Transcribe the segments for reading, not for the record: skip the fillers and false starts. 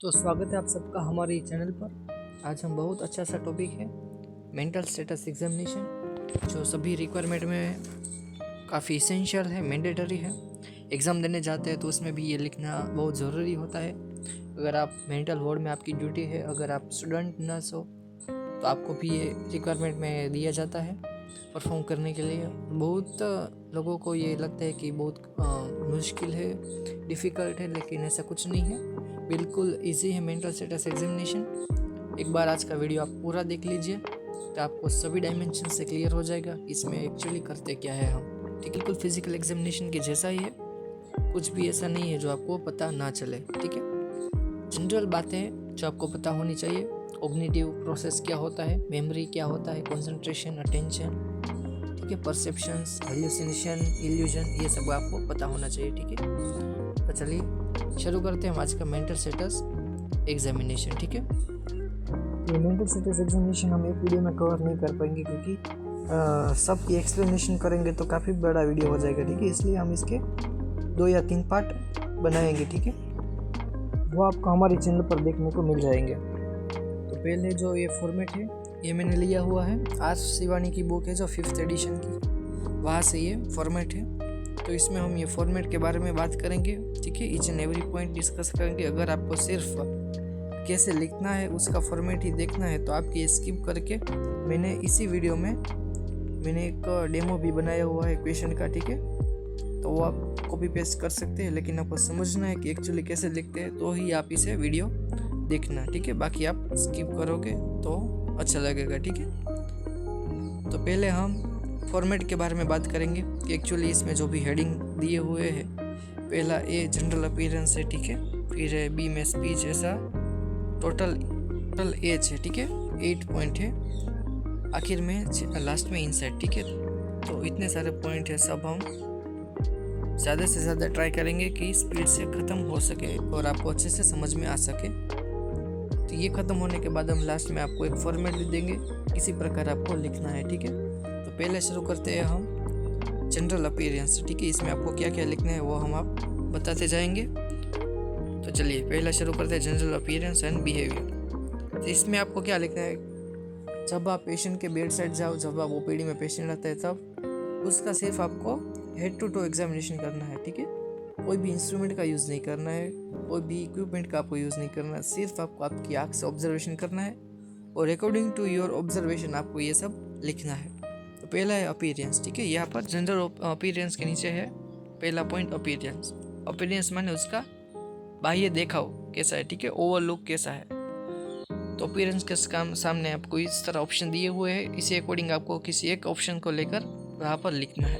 तो स्वागत है आप सबका हमारे चैनल पर। आज हम बहुत अच्छा सा टॉपिक है मेंटल स्टेटस एग्जामिनेशन, जो सभी रिक्वायरमेंट में काफ़ी इसेंशियल है, मैंडेटरी है। एग्ज़ाम देने जाते हैं तो उसमें भी ये लिखना बहुत ज़रूरी होता है। अगर आप मेंटल वार्ड में आपकी ड्यूटी है, अगर आप स्टूडेंट नर्स हो तो आपको भी ये रिक्वायरमेंट में दिया जाता है परफॉर्म करने के लिए। बहुत लोगों को ये लगता है कि बहुत मुश्किल है, डिफ़िकल्ट है, लेकिन ऐसा कुछ नहीं है, बिल्कुल इजी है मेंटल स्टेटस एग्जामिनेशन। एक बार आज का वीडियो आप पूरा देख लीजिए तो आपको सभी डायमेंशन से क्लियर हो जाएगा इसमें एक्चुअली करते क्या है हम। ठीक है, बिल्कुल फिजिकल एग्जामिनेशन के जैसा ही है, कुछ भी ऐसा नहीं है जो आपको पता ना चले। ठीक है, जनरल बातें जो आपको पता होनी चाहिए। कॉग्निटिव प्रोसेस क्या होता है, मेमोरी क्या होता है, कंसंट्रेशन, अटेंशन, ठीक है, परसेप्शंस, हेलुसिनेशन, इल्यूजन, ये सब आपको पता होना चाहिए। ठीक है, तो चलिए शुरू करते हैं आज का मेंटल स्टेटस एग्जामिनेशन। ठीक है, ये मेंटल स्टेटस एग्जामिनेशन हम एक वीडियो में कवर नहीं कर पाएंगे क्योंकि सब की एक्सप्लेनेशन करेंगे तो काफ़ी बड़ा वीडियो हो जाएगा। ठीक है, इसलिए हम इसके 2 या 3 पार्ट बनाएंगे। ठीक है, वो आपको हमारे चैनल पर देखने को मिल जाएंगे। तो पहले जो ये फॉर्मेट है ये मैंने लिया हुआ है आर शिवानी की बुक है जो 5th एडिशन की, वहाँ से ये फॉर्मेट है। तो इसमें हम ये फॉर्मेट के बारे में बात करेंगे। ठीक है, each and every point discuss करेंगे। अगर आपको सिर्फ कैसे लिखना है उसका फॉर्मेट ही देखना है तो आप ये स्किप करके, मैंने इसी वीडियो में मैंने एक डेमो भी बनाया हुआ है क्वेश्चन का। ठीक है, तो वो आप कॉपी पेस्ट कर सकते हैं, लेकिन आपको समझना है कि एक्चुअली कैसे लिखते हैं तो ही आप इसे वीडियो देखना। ठीक है, बाकी आप स्किप करोगे तो अच्छा लगेगा। ठीक है, तो पहले हम फॉर्मेट के बारे में बात करेंगे कि एक्चुअली इसमें जो भी हेडिंग दिए हुए हैं, पहला ए जनरल अपीयरेंस है। ठीक है, फिर है बी में स्पीच, ऐसा टोटल एज है। ठीक है, 8 पॉइंट है, आखिर में लास्ट में इनसाइट। ठीक है, तो इतने सारे पॉइंट है, सब हम ज़्यादा से ज़्यादा ट्राई करेंगे कि स्पीड से ख़त्म हो सके और आपको अच्छे से समझ में आ सके। तो ये ख़त्म होने के बाद हम लास्ट में आपको एक फॉर्मेट दे देंगे, किसी प्रकार आपको लिखना है। ठीक है, तो पहले शुरू करते हैं हम जनरल अपीयरेंस। ठीक है, इसमें आपको क्या क्या लिखना है वो हम आप बताते जाएंगे। तो चलिए पहला शुरू करते हैं जनरल अपीयरेंस एंड बिहेवियर। तो इसमें आपको क्या लिखना है, जब आप पेशेंट के बेड साइड जाओ, जब आप ओपीडी में पेशेंट आता है तब उसका सिर्फ आपको हेड टू टो एग्जामिनेशन करना है। ठीक है, कोई भी इंस्ट्रूमेंट का यूज़ नहीं करना है, कोई भी इक्विपमेंट का आपको यूज़ नहीं करना है, सिर्फ आपको आपकी आँख से ऑब्जर्वेशन करना है और अकॉर्डिंग टू योर ऑब्जर्वेशन आपको ये सब लिखना है। तो पहला है अपीयरेंस। ठीक है, यहाँ पर जनरल अपीयरेंस के नीचे है पहला पॉइंट अपीयरेंस। अपीयरेंस माने उसका बाह्य देखाव कैसा है। ठीक है, ओवरलुक कैसा है। तो अपीयरेंस के सामने आपको इस तरह ऑप्शन दिए हुए हैं, इसी अकॉर्डिंग आपको किसी एक ऑप्शन को लेकर वहाँ पर लिखना है।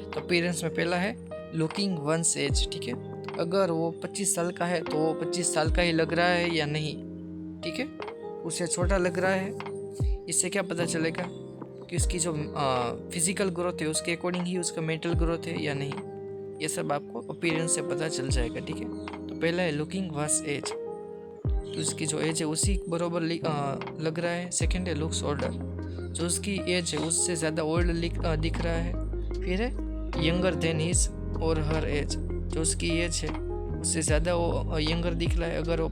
तो अपीयरेंस में पहला है लुकिंग वंस एज। ठीक है, अगर वो 25 साल का है तो वो 25 साल का ही लग रहा है या नहीं। ठीक है, उससे छोटा लग रहा है, इससे क्या पता चलेगा कि उसकी जो फिजिकल ग्रोथ है उसके अकॉर्डिंग ही उसका मेंटल ग्रोथ है या नहीं, ये सब आपको अपीयरेंस से पता चल जाएगा। ठीक है, तो पहला है लुकिंग वंस एज, तो उसकी जो एज है उसी बराबर लग रहा है। सेकेंड है लुक्स ओल्डर, जो उसकी एज है उससे ज़्यादा ओल्ड दिख रहा है। फिर है यंगर देन हिज और हर एज, जो उसकी एज है उससे ज़्यादा वो यंगर दिख रहा है। अगर वो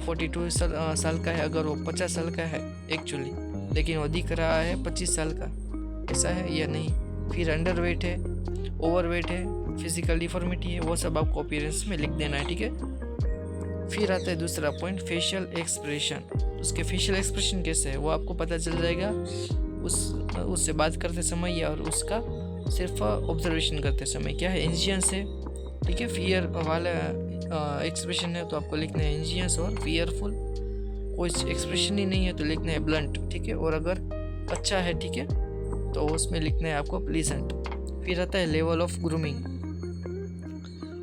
42 साल का है, अगर वो 50 साल का है एक्चुअली, लेकिन वो दिख रहा है 25 साल का, ऐसा है या नहीं। फिर अंडर वेट है, ओवर वेट है, फिजिकल डिफॉर्मिटी है, वो सब आपको अपीयरेंस में लिख देना है। ठीक है, फिर आता है दूसरा पॉइंट फेशियल एक्सप्रेशन। उसके फेशियल एक्सप्रेशन कैसे है वो आपको पता चल जाएगा उससे बात करते समय या और उसका सिर्फ ऑब्जर्वेशन करते समय। क्या है, एंजियंस है। ठीक है, फियर वाला एक्सप्रेशन है तो आपको लिखना है एंजियंस और फियरफुल। कोई एक्सप्रेशन ही नहीं है तो लिखना है ब्लंट। ठीक है, और अगर अच्छा है, ठीक है, तो उसमें लिखना है आपको प्लीजेंट। फिर आता है level of grooming.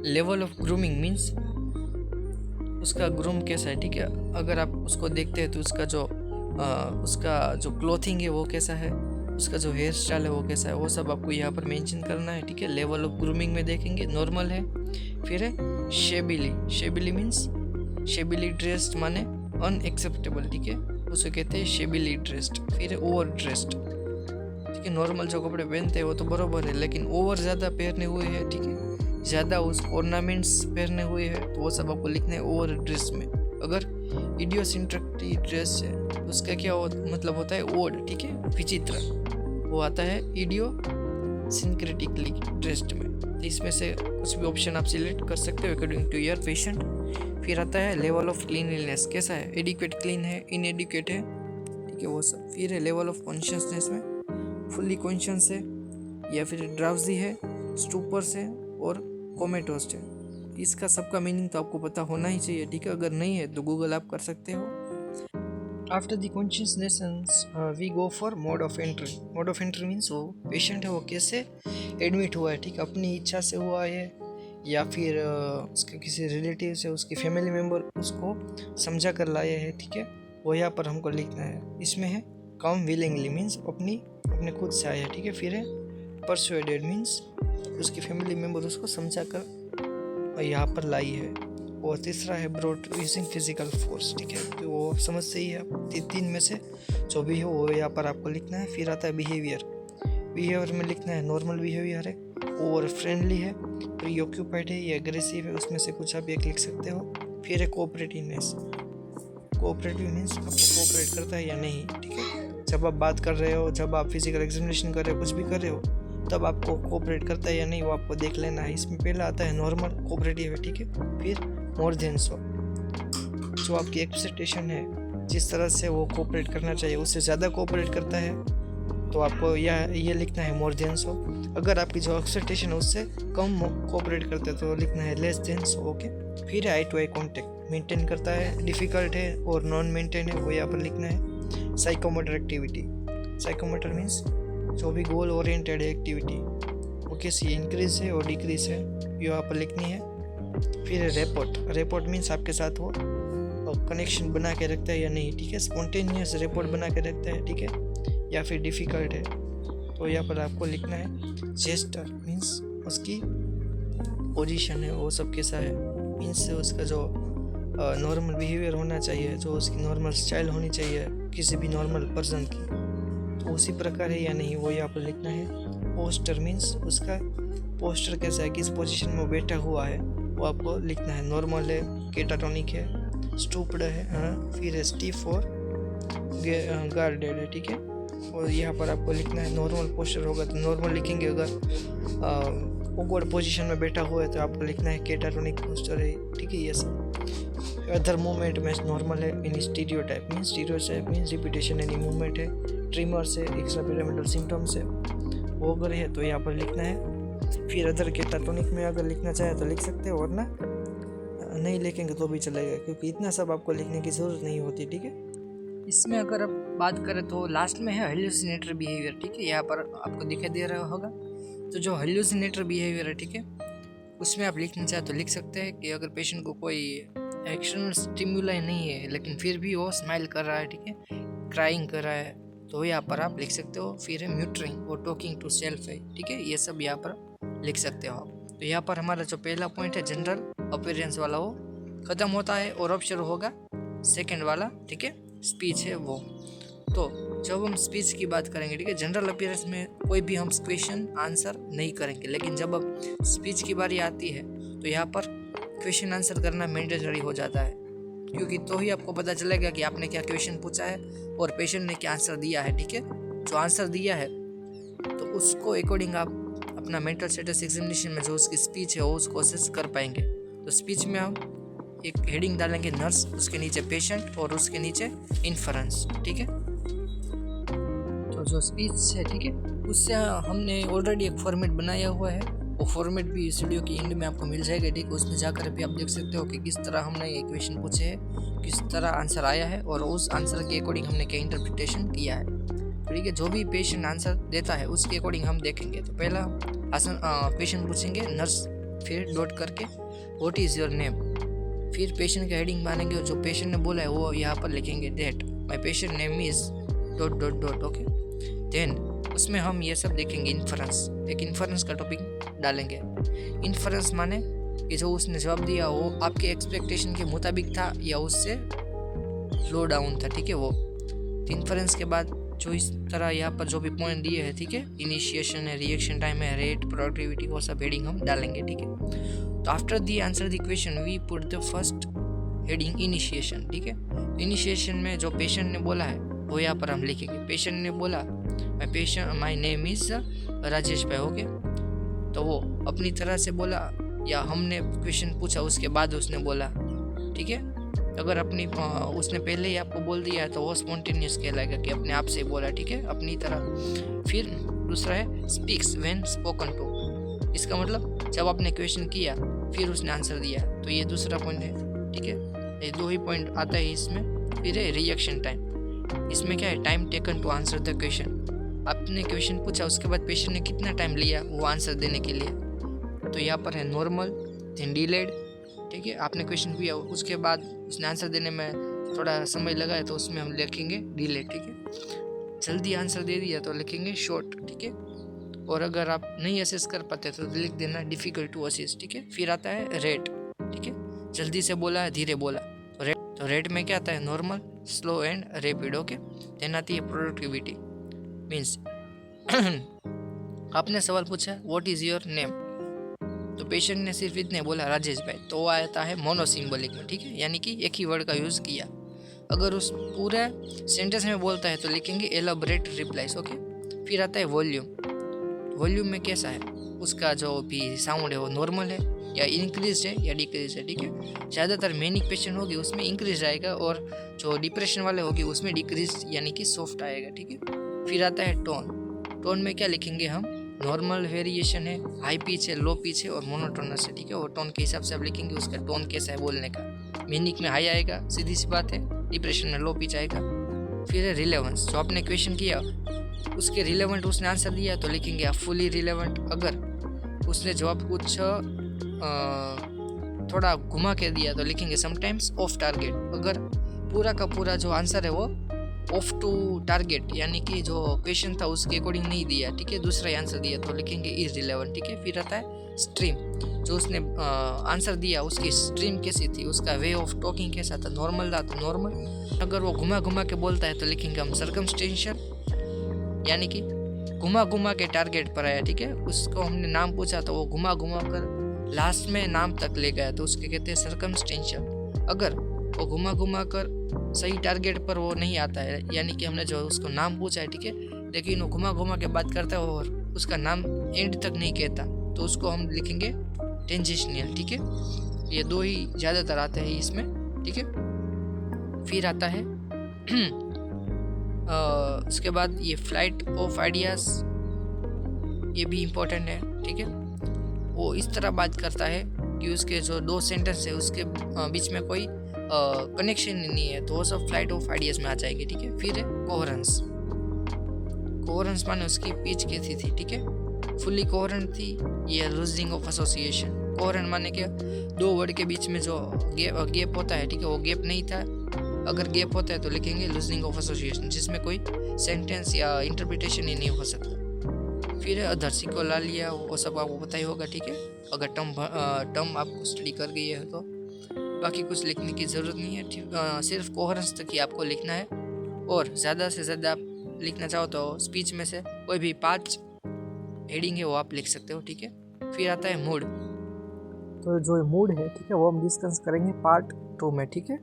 Level of grooming means उसका ग्रूम कैसा है। ठीक है, अगर आप उसको देखते हैं तो उसका जो क्लोथिंग है वो कैसा है, उसका जो हेयर स्टाइल है वो कैसा है, वो सब आपको यहाँ पर मेंशन करना है। ठीक है, लेवल ऑफ ग्रूमिंग में देखेंगे नॉर्मल है। फिर है शेबिली। शेबिली मीन्स शेबिली ड्रेस्ड माने अनएक्सेप्टेबल। ठीक है, उसे कहते हैं शेबिली ड्रेस्ड। फिर है ओवर ड्रेस्ड। ठीक है, नॉर्मल जो कपड़े पहनते हैं वो तो बराबर है, लेकिन ओवर ज़्यादा पहने हुए हैं, ठीक है, ज़्यादा उस ऑर्नामेंट्स पहने हुए हैं, तो वो सब आपको लिखना है ओवर ड्रेस में। अगर इडियोसिंक्रेटिक है उसका क्या मतलब होता है ओड, ठीक है, विचित्र, वो आता है इडियोसिंक्रेटिकली ड्रेस्ड में। तो इसमें से कुछ भी ऑप्शन आप सिलेक्ट कर सकते हो अकॉर्डिंग टू योर पेशेंट। फिर आता है लेवल ऑफ क्लीनलीनेस, कैसा है, एडिक्वेट क्लीन है, इनएडिक्वेट है, ठीक है, वो सब। फिर है लेवल ऑफ कॉन्शियसनेस में फुल्ली कॉन्शियस है या फिर ड्राउजी है, स्टूपर्स है और कोमेटोस्ट है। इसका सबका मीनिंग तो आपको पता होना ही चाहिए, ठीक है, अगर नहीं है तो गूगल आप कर सकते हो। After the consciousness we go for mode of entry. Mode of entry means वो पेशेंट है वो कैसे एडमिट हुआ है, ठीक है, अपनी इच्छा से हुआ है या फिर उसके किसी रिलेटिव से, उसकी फैमिली मेम्बर उसको समझा कर लाए हैं, ठीक है, वो यहाँ पर हमको लिखना है। इसमें है कम विलिंगली मीन्स अपने खुद से आया है, ठीक है। फिर है परसुएडेड मीन्स उसकी फैमिली मेम्बर उसको समझा कर यहाँ पर लाई है। और तीसरा है ब्रॉड यूजिंग फिजिकल फोर्स, ठीक है, तो वो समझते ही है। तीन में से जो भी हो वो यहाँ पर आपको लिखना है। फिर आता है बिहेवियर में लिखना है नॉर्मल बिहेवियर है और फ्रेंडली है, प्रीऑक्यूपाइड है या एग्रेसिव है, उसमें से कुछ आप एक लिख सकते हो। फिर है कोऑपरेटिवनेस, कोऑपरेटिव मीन्स आपको कोऑपरेट करता है या नहीं, ठीक है, जब आप बात कर रहे हो, जब आप फिजिकल एग्जामिनेशन कर रहे हो, कुछ भी कर रहे हो, तब आपको कोऑपरेट करता है या नहीं वो आपको देख लेना है। इसमें पहला आता है नॉर्मल कोऑपरेटिव है, ठीक है। फिर मोर देन सो, जो आपकी एक्सपेक्टेशन है जिस तरह से वो कोऑपरेट करना चाहिए उससे ज़्यादा कोऑपरेट करता है तो आपको ये लिखना है मोर देन सो। अगर आपकी जो एक्सपेक्टेशन है उससे कम कोऑपरेट करते हैं तो लिखना है लेस देन सो, ओके। फिर eye to eye contact maintain करता है, डिफ़िकल्ट है और नॉन मेंटेन है, वो यहाँ पर लिखना है। साइकोमोटर एक्टिविटी, साइकोमोटर मीन्स जो भी गोल ओरिएंटेड एक्टिविटी वो कैसी इंक्रीज है और डिक्रीज है, ये यहाँ पर लिखनी है। फिर रेपोर्ट मीन्स आपके साथ वो कनेक्शन बना के रखता है या नहीं, ठीक है, स्पॉन्टेनियस रिपोर्ट बना के रखता है, ठीक है, या फिर डिफ़िकल्ट है, तो यहाँ पर आपको लिखना है। जेस्टर मीन्स उसकी पोजीशन है वो सब कैसा है, मीन्स उसका जो नॉर्मल बिहेवियर होना चाहिए, जो उसकी नॉर्मल स्टाइल होनी चाहिए किसी भी नॉर्मल पर्सन की, तो उसी प्रकार है या नहीं वो यहाँ पर लिखना है। पोस्टर मीन्स उसका पोस्टर कैसा है, किस पोजीशन में वो बैठा हुआ है, वो आपको लिखना है। नॉर्मल है, केटाटोनिक है, स्टूप्ड है, फिर स्टिफ और गार्डेड है, ठीक है। और यहाँ पर आपको लिखना है नॉर्मल पोस्टर होगा तो नॉर्मल लिखेंगे, अगर ऑकवर्ड पोजीशन में बैठा हुआ है तो आपको लिखना है केटाटोनिक पोस्टर है, ठीक है, ये सब। अदर मूवमेंट में नॉर्मल है। In stereotype means repetition any movement है, ट्रिमर्स है, एक्स्ट्रा पिरामिडल सिम्टम्स है, वो अगर है तो यहाँ पर लिखना है। फिर अदर केटाटोनिक में अगर लिखना चाहे तो लिख सकते हो, वरना नहीं लिखेंगे तो भी चलेगा, क्योंकि इतना सब आपको लिखने की ज़रूरत नहीं होती, ठीक है। इसमें अगर आप बात करें तो लास्ट में है हेलुसिनेटरी बिहेवियर, ठीक है, यहाँ पर आपको दिखाई दे रहा होगा। तो जो हेलुसिनेटरी बिहेवियर है, ठीक है, उसमें आप लिखना चाहे तो लिख सकते हैं कि अगर पेशेंट को कोई एक्सटर्नल स्टिमुलाई नहीं है लेकिन फिर भी वो स्माइल कर रहा है, ठीक है, क्राइंग कर रहा है, तो यहाँ पर आप लिख सकते हो। फिर है म्यूटरिंग और टॉकिंग टू सेल्फ है, ठीक है, ये सब यहाँ पर लिख सकते हो आप। तो यहाँ पर हमारा जो पहला पॉइंट है जनरल अपीयरेंस वाला वो ख़त्म होता है और अब शुरू होगा सेकंड वाला, ठीक है, स्पीच है वो। तो जब हम स्पीच की बात करेंगे, ठीक है, जनरल अपीयरेंस में कोई भी हम क्वेश्चन आंसर नहीं करेंगे, लेकिन जब अब स्पीच की बारी आती है तो यहाँ पर क्वेश्चन आंसर करना मैंडेटरी हो जाता है, क्योंकि तो ही आपको पता चलेगा कि आपने क्या क्वेश्चन पूछा है और पेशेंट ने क्या आंसर दिया है, ठीक है। जो आंसर दिया है तो उसको अकॉर्डिंग आप अपना मेंटल स्टेटस एग्जामिनेशन में जो उसकी स्पीच है वो उसको असेस कर पाएंगे। तो स्पीच में हम एक हेडिंग डालेंगे नर्स, उसके नीचे पेशेंट और उसके नीचे इन्फरेंस, ठीक है। तो जो स्पीच है, ठीक है, उससे हमने ऑलरेडी एक फॉर्मेट बनाया हुआ है, वो फॉर्मेट भी इस वीडियो के एंड में आपको मिल जाएगा, ठीक है। उसमें जाकर भी आप देख सकते हो कि किस तरह हमने ये क्वेश्चन पूछे हैं, किस तरह आंसर आया है और उस आंसर के अकॉर्डिंग हमने क्या इंटरप्रिटेशन किया है, ठीक है। जो भी पेशेंट आंसर देता है उसके अकॉर्डिंग हम देखेंगे। तो पहला पेशेंट पूछेंगे नर्स, फिर डॉट करके व्हाट इज़ योर नेम, फिर पेशेंट का हेडिंग मानेंगे और जो पेशेंट ने बोला है वो यहाँ पर लिखेंगे date my patient name is dot dot dot, okay. Then उसमें हम ये सब देखेंगे इन्फरेंस, एक इन्फरेंस का टॉपिक डालेंगे। इन्फरेंस माने कि जो उसने जवाब दिया वो आपके एक्सपेक्टेशन के मुताबिक था या उससे लो डाउन था, ठीक है, वो। इन्फरेंस के बाद जो इस तरह यहाँ पर जो भी पॉइंट दिए हैं, ठीक है, इनिशिएशन है, रिएक्शन टाइम है, रेट, प्रोडक्टिविटी, वो सब हेडिंग हम डालेंगे, ठीक है। तो after the answer the question we put the first heading initiation, ठीक है। इनिशिएशन में जो पेशेंट ने बोला है वो यहाँ पर हम लिखेंगे। पेशेंट ने बोला माई नेम इज राजेश भाई, ओके। तो वो अपनी तरह से बोला या हमने क्वेश्चन पूछा उसके बाद उसने बोला, ठीक है। अगर उसने पहले ही आपको बोल दिया है तो वो स्पॉन्टेनियस कहलाएगा कि अपने आप से बोला, ठीक है, अपनी तरह। फिर दूसरा है स्पीक्स व्हेन स्पोकन टू। इसका मतलब जब आपने क्वेश्चन किया फिर उसने आंसर दिया, तो ये दूसरा पॉइंट है, ठीक है। ये 2 ही पॉइंट आता है इसमें। फिर है रिएक्शन टाइम। इसमें क्या है, time taken to answer the question. आपने क्वेश्चन पूछा उसके बाद पेशेंट ने कितना टाइम लिया वो आंसर देने के लिए, तो यहाँ पर है नॉर्मल, देन डिलेड, ठीक है। आपने क्वेश्चन किया उसके बाद उसने आंसर देने में थोड़ा समय लगा है तो उसमें हम लिखेंगे डिलेड, ठीक है। जल्दी आंसर दे दिया तो लिखेंगे शॉर्ट, ठीक है। और अगर आप नहीं असेस कर पाते तो लिख देना डिफिकल्ट टू असेस, ठीक है। फिर आता है रेट, ठीक है। जल्दी से बोला है, धीरे बोला, तो रेट में क्या आता है, normal, slow and rapid, okay. Then आती है प्रोडक्टिविटी, मीन्स आपने सवाल पूछा व्हाट इज योर नेम, तो पेशेंट ने सिर्फ इतने बोला राजेश भाई, तो वो आता है मोनोसिम्बॉलिक में, ठीक है, यानी कि एक ही वर्ड का यूज़ किया। अगर उस पूरे सेंटेंस में बोलता है तो लिखेंगे एलाबोरेट रिप्लाइज, ओके। फिर आता है वॉल्यूम। वॉल्यूम में कैसा है, उसका जो भी साउंड है वो नॉर्मल है या इंक्रीज है या डिक्रीज है, ठीक है। ज़्यादातर मैनिक पेशेंट होगी उसमें इंक्रीज आएगा और जो डिप्रेशन वाले होगी उसमें डिक्रीज यानी कि सॉफ्ट आएगा, ठीक है। फिर आता है टोन। टोन में क्या लिखेंगे हम, नॉर्मल वेरिएशन है, हाई पिच है, लो पिच है और मोनोटोनस है, ठीक है। और टोन के हिसाब से आप लिखेंगे उसका टोन कैसा है बोलने का। मैनिक में हाई आएगा, सीधी सी बात है, डिप्रेशन में लो पिच आएगा। फिर है रिलेवेंस, जो आपने क्वेश्चन किया उसके रिलेवेंट उसने आंसर दिया तो लिखेंगे आप फुली रिलेवेंट। अगर उसने जवाब कुछ थोड़ा घुमा के दिया तो लिखेंगे समटाइम्स ऑफ टारगेट। अगर पूरा का पूरा जो आंसर है वो ऑफ टू टारगेट यानी कि जो क्वेश्चन था उसके अकॉर्डिंग नहीं दिया, ठीक है, दूसरा ही आंसर दिया तो लिखेंगे इररिलेवेंट, ठीक है। फिर आता है स्ट्रीम, जो उसने आंसर दिया उसकी स्ट्रीम कैसी थी, उसका वे ऑफ टॉकिंग कैसा था, नॉर्मल था तो नॉर्मल। अगर वो घुमा घुमा के बोलता है तो लिखेंगे हम सर्कमस्टेंशियल, यानी कि घुमा घुमा के टारगेट पर आया, ठीक है। उसको हमने नाम पूछा तो वो घुमा घुमा कर लास्ट में नाम तक ले गया तो उसके कहते हैं सर्कमस्टेंशियल। अगर वो घुमा घुमा कर सही टारगेट पर वो नहीं आता है, यानी कि हमने जो उसको नाम पूछा है, ठीक है, लेकिन वो घुमा घुमा के बात करता है और उसका नाम एंड तक नहीं कहता तो उसको हम लिखेंगे टेंजेंशियल, ठीक है। ये 2 ही ज़्यादातर आते हैं इसमें, ठीक है। फिर आता है उसके बाद ये फ्लाइट ऑफ आइडियाज़, ये भी इम्पोर्टेंट है, ठीक है। वो इस तरह बात करता है कि उसके जो 2 सेंटेंस है उसके बीच में कोई कनेक्शन नहीं है, तो वो सब फ्लाइट ऑफ आइडियाज़ में आ जाएगी, ठीक है। फिर है कोहेरेंस। कोहेरेंस माने उसकी पिच कैसी थी, ठीक है, फुल्ली कोहेरेंट थी, ये लूजिंग ऑफ एसोसिएशन। कोहेरेंट माने क्या, 2 वर्ड के बीच में जो गैप होता है, ठीक है, वो गैप नहीं था। अगर गैप होता है तो लिखेंगे लूजिंग ऑफ एसोसिएशन, जिसमें कोई सेंटेंस या इंटरप्रिटेशन ही नहीं हो सकता। फिर अदर सिको ला लिया, वो सब आपको पता ही होगा, ठीक है, अगर टर्म आपको स्टडी कर गई है तो। बाकी कुछ लिखने की ज़रूरत नहीं है, सिर्फ कोहेरेंस तक ही आपको लिखना है। और ज़्यादा से ज़्यादा आप लिखना चाहो तो स्पीच में से कोई भी 5 हेडिंग है वो आप लिख सकते हो, ठीक है। फिर आता है मूड। तो जो मूड है, ठीक है, वो हम डिस्कस करेंगे पार्ट 2 में, ठीक है।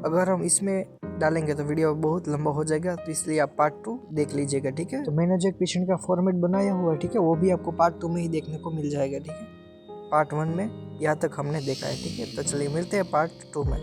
अगर हम इसमें डालेंगे तो वीडियो बहुत लंबा हो जाएगा, तो इसलिए आप पार्ट 2 देख लीजिएगा, ठीक है। तो मैंने जो एक पेशेंट का फॉर्मेट बनाया हुआ है, ठीक है, वो भी आपको पार्ट 2 में ही देखने को मिल जाएगा, ठीक है। पार्ट 1 में यहाँ तक हमने देखा है, ठीक है। तो चलिए मिलते हैं पार्ट 2 में।